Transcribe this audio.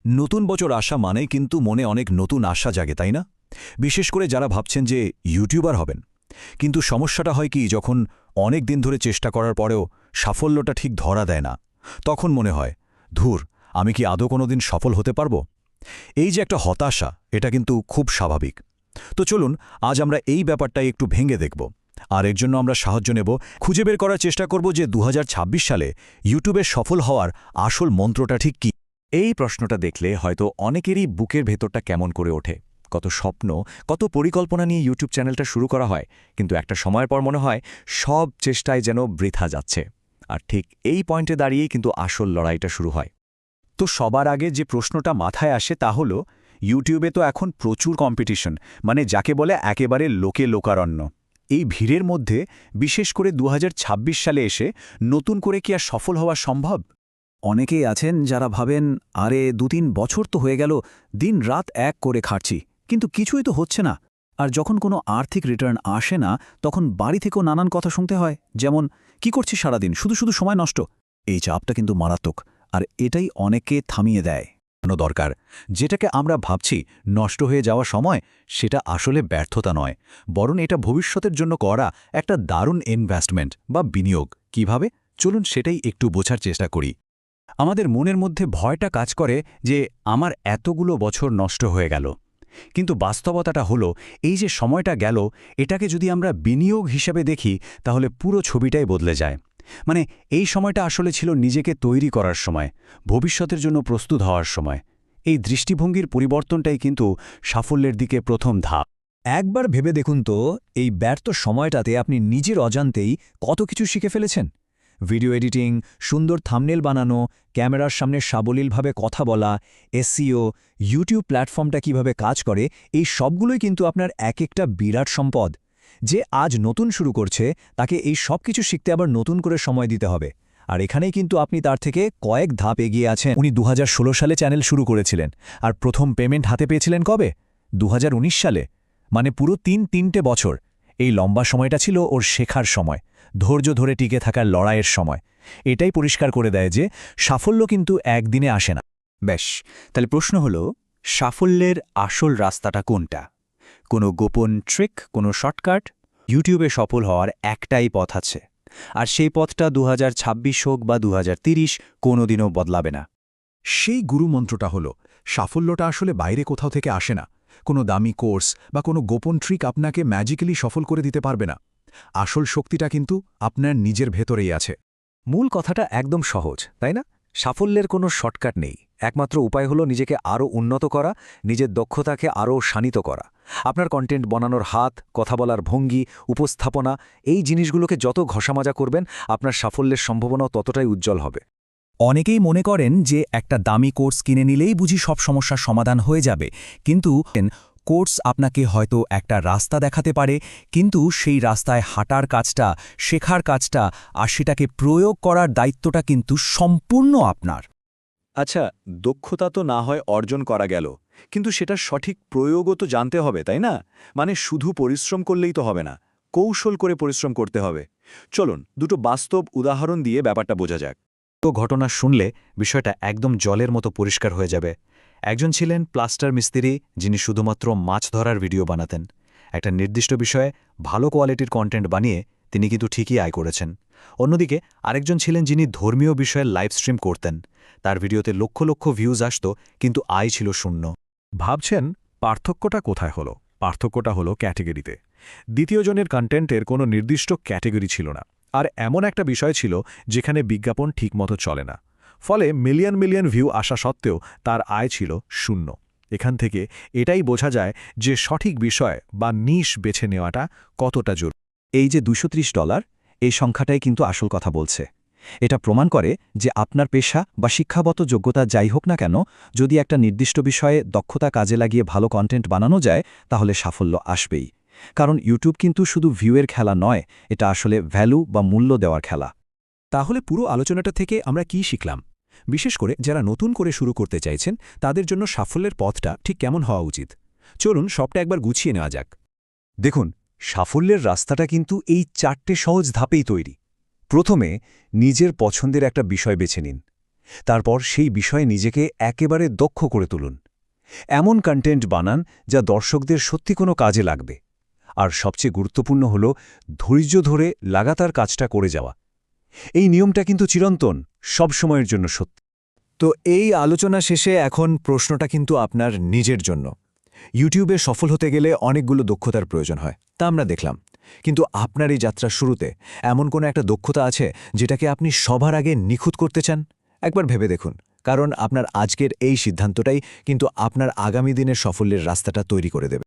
নতুন বছর আসা মানেই কিন্তু মনে অনেক নতুন আশা জাগে, তাই না? বিশেষ করে যারা ভাবছেন যে ইউটিউবার হবেন। কিন্তু সমস্যাটা হয় কি, যখন অনেক দিন ধরে চেষ্টা করার পরেও সাফল্যটা ঠিক ধরা দেয় না, তখন মনে হয়, ধুর, আমি কি আদৌ কোনোদিন সফল হতে পারব? এই যে একটা হতাশা, এটা কিন্তু খুব স্বাভাবিক। তো চলুন আজ আমরা এই ব্যাপারটাই একটু ভেঙে দেখব। আর এর জন্য আমরা সাহায্য নেব, খুঁজে বের করার চেষ্টা করব যে ২০২৬ সালে ইউটিউবে সফল হওয়ার আসল মন্ত্রটা ঠিক কী। এই প্রশ্নটা দেখলে হয়তো অনেকেরই বুকের ভেতরটা কেমন করে ওঠে। কত স্বপ্ন, কত পরিকল্পনা নিয়ে ইউটিউব চ্যানেলটা শুরু করা হয়, কিন্তু একটা সময়ের পর মনে হয় সব চেষ্টায় যেন বৃথা যাচ্ছে। আর ঠিক এই পয়েন্টে দাঁড়িয়েই কিন্তু আসল লড়াইটা শুরু হয়। তো সবার আগে যে প্রশ্নটা মাথায় আসে তা হলো, ইউটিউবে তো এখন প্রচুর কম্পিটিশন, মানে যাকে বলে একেবারে লোকে লোকারণ্য। এই ভিড়ের মধ্যে বিশেষ করে ২০২৬ সালে এসে নতুন করে কি আর সফল হওয়া সম্ভব? অনেকেই আছেন যারা ভাবেন, আরে ২-৩ বছর তো হয়ে গেল, দিন রাত এক করে খাটছি, কিন্তু কিছুই তো হচ্ছে না। আর যখন কোনো আর্থিক রিটার্ন আসে না, তখন বাড়ি থেকেও নানান কথা শুনতে হয়, যেমন কি করছিস সারাদিন, শুধু শুধু সময় নষ্ট। এই চাপটা কিন্তু মারাত্মক, আর এটাই অনেককে থামিয়ে দেয়। দরকার, যেটাকে আমরা ভাবছি নষ্ট হয়ে যাওয়া সময়, সেটা আসলে ব্যর্থতা নয়, বরং এটা ভবিষ্যতের জন্য করা একটা দারুণ ইনভেস্টমেন্ট বা বিনিয়োগ। কিভাবে? চলুন সেটাই একটু বোঝার চেষ্টা করি। আমাদের মনের মধ্যে ভয়টা কাজ করে যে আমার এতগুলো বছর নষ্ট হয়ে গেল। কিন্তু বাস্তবতাটা হলো, এই যে সময়টা গেল, এটাকে যদি আমরা বিনিয়োগ হিসেবে দেখি, তাহলে পুরো ছবিটাই বদলে যায়। মানে এই সময়টা আসলে ছিল নিজেকে তৈরি করার সময়, ভবিষ্যতের জন্য প্রস্তুত হওয়ার সময়। এই দৃষ্টিভঙ্গির পরিবর্তনটাই কিন্তু সাফল্যের দিকে প্রথম ধাপ। একবার ভেবে দেখুন তো, এই ব্যর্থ সময়টাতে আপনি নিজের অজান্তেই কত কিছু শিখে ফেলেছেন। ভিডিও এডিটিং, সুন্দর থাম্বনেল বানানো, ক্যামেরার সামনে সাবলীলভাবে কথা বলা, এসইও, ইউটিউব প্ল্যাটফর্মটা কিভাবে কাজ করে, এই সবগুলোই কিন্তু আপনার এক একটা বিরাট সম্পদ। যে আজ নতুন শুরু করছে, তাকে এই সব কিছু শিখতে আবার নতুন করে সময় দিতে হবে। আর এখানেই কিন্তু আপনি তার থেকে কয়েক ধাপ এগিয়ে আছেন। উনি ২০১৬ সালে চ্যানেল শুরু করেছিলেন, আর প্রথম পেমেন্ট হাতে পেয়েছিলেন কবে? ২০১৯ সালে। মানে পুরো তিনটে বছর। এই লম্বা সময়টা ছিল ওর শেখার সময়, ধৈর্য ধরে টিকে থাকার লড়াইয়ের সময়। এটাই পরিষ্কার করে দেয় যে সাফল্য কিন্তু একদিনে আসে না। বেশ, তাহলে প্রশ্ন হলো, সাফল্যের আসল রাস্তাটা কোনটা? কোনো গোপন ট্রিক, কোনো শর্টকাট? ইউটিউবে সফল হওয়ার একটাই পথ আছে, আর সেই পথটা ২০২৬ হোক বা ২০৩০ কোনোদিনও বদলাবে না। সেই গুরুমন্ত্রটা হলো, সাফল্যটা আসলে বাইরে কোথাও থেকে আসে না। কোনো দামি কোর্স বা কোনো গোপন ট্রিক আপনাকে ম্যাজিক্যালি সফল করে দিতে পারবে না। আসল শক্তিটা কিন্তু আপনার নিজের ভেতরেই আছে। মূল কথাটা একদম সহজ, তাই না? সাফল্যের কোনো শর্টকাট নেই। একমাত্র উপায় হলো নিজেকে আরও উন্নত করা, নিজের দক্ষতাকে আরও শানিত করা। আপনার কন্টেন্ট বানানোর হাত, কথা বলার ভঙ্গি, উপস্থাপনা, এই জিনিসগুলোকে যত ঘষামাজা করবেন, আপনার সাফল্যের সম্ভাবনাও ততটাই উজ্জ্বল হবে। অনেকেই মনে করেন যে একটা দামি কোর্স কিনে নিলেই বুঝি সব সমস্যার সমাধান হয়ে যাবে, কিন্তু কোর্স আপনাকে হয়তো একটা রাস্তা দেখাতে পারে, কিন্তু সেই রাস্তায় হাঁটার কাজটা, শেখার কাজটা আর সেটাকে প্রয়োগ করার দায়িত্বটা কিন্তু সম্পূর্ণ আপনার। আচ্ছা, দক্ষতা তো না হয় অর্জন করা গেল, কিন্তু সেটার সঠিক প্রয়োগও তো জানতে হবে, তাই না? মানে শুধু পরিশ্রম করলেই তো হবে না, কৌশল করে পরিশ্রম করতে হবে। চলুন দুটো বাস্তব উদাহরণ দিয়ে ব্যাপারটা বোঝা যাক। তো ঘটনা শুনলে বিষয়টা একদম জলের মতো পরিষ্কার হয়ে যাবে। একজন ছিলেন প্লাস্টার মিস্ত্রি, যিনি শুধুমাত্র মাছ ধরার ভিডিও বানাতেন। একটা নির্দিষ্ট বিষয়ে ভালো কোয়ালিটির কন্টেন্ট বানিয়ে তিনি কিন্তু ঠিকই আয় করেছেন। অন্যদিকে আরেকজন ছিলেন যিনি ধর্মীয় বিষয়ে লাইভ স্ট্রিম করতেন। তার ভিডিওতে লক্ষ লক্ষ ভিউজ আসত, কিন্তু আয় ছিল শূন্য। ভাবছেন পার্থক্যটা কোথায় হলো? পার্থক্যটা হলো ক্যাটেগরিতে। দ্বিতীয় জনের কন্টেন্টের কোনো নির্দিষ্ট ক্যাটেগরি ছিল না, আর এমন একটা বিষয় ছিল যেখানে বিজ্ঞাপন ঠিকমতো চলে না। ফলে মিলিয়ন মিলিয়ন ভিউ আসা সত্ত্বেও তার আয় ছিল শূন্য। এখান থেকে এটাই বোঝা যায় যে সঠিক বিষয় বা নিশ বেছে নেওয়াটা কতটা জরুরি। এই যে $230, এই সংখ্যাটাই কিন্তু আসল কথা বলছে। এটা প্রমাণ করে যে আপনার পেশা বা শিক্ষাগত যোগ্যতা যাই হোক না কেন, যদি একটা নির্দিষ্ট বিষয়ে দক্ষতা কাজে লাগিয়ে ভালো কন্টেন্ট বানানো যায়, তাহলে সাফল্য আসবেই। কারণ ইউটিউব কিন্তু শুধু ভিউয়ের খেলা নয়, এটা আসলে ভ্যালু বা মূল্য দেওয়ার খেলা। তাহলে পুরো আলোচনাটা থেকে আমরা কি শিখলাম? বিশেষ করে যারা নতুন করে শুরু করতে চাইছেন, তাদের জন্য সাফল্যের পথটা ঠিক কেমন হওয়া উচিত? চলুন সবটা একবার গুছিয়ে নেওয়া যাক। দেখুন, সাফল্যের রাস্তাটা কিন্তু এই 4টে সহজ ধাপেই তৈরি। প্রথমে নিজের পছন্দের একটা বিষয় বেছে নিন। তারপর সেই বিষয়ে নিজেকে একেবারে দক্ষ করে তুলুন। এমন কন্টেন্ট বানান যা দর্শকদের সত্যি কোনো কাজে লাগবে। আর সবচেয়ে গুরুত্বপূর্ণ হল ধৈর্য ধরে লাগাতার কাজটা করে যাওয়া। এই নিয়মটা কিন্তু চিরন্তন, সব সময়ের জন্য সত্যি। তো এই আলোচনা শেষে এখন প্রশ্নটা কিন্তু আপনার নিজের জন্য। ইউটিউবে সফল হতে গেলে অনেকগুলো দক্ষতার প্রয়োজন হয়, তা আমরা দেখলাম। কিন্তু আপনার এই যাত্রার শুরুতে এমন কোনো একটা দক্ষতা আছে যেটাকে আপনি সবার আগে নিখুঁত করতে চান? একবার ভেবে দেখুন, কারণ আপনার আজকের এই সিদ্ধান্তটাই কিন্তু আপনার আগামী দিনের সাফল্যের রাস্তাটা তৈরি করে দেবে।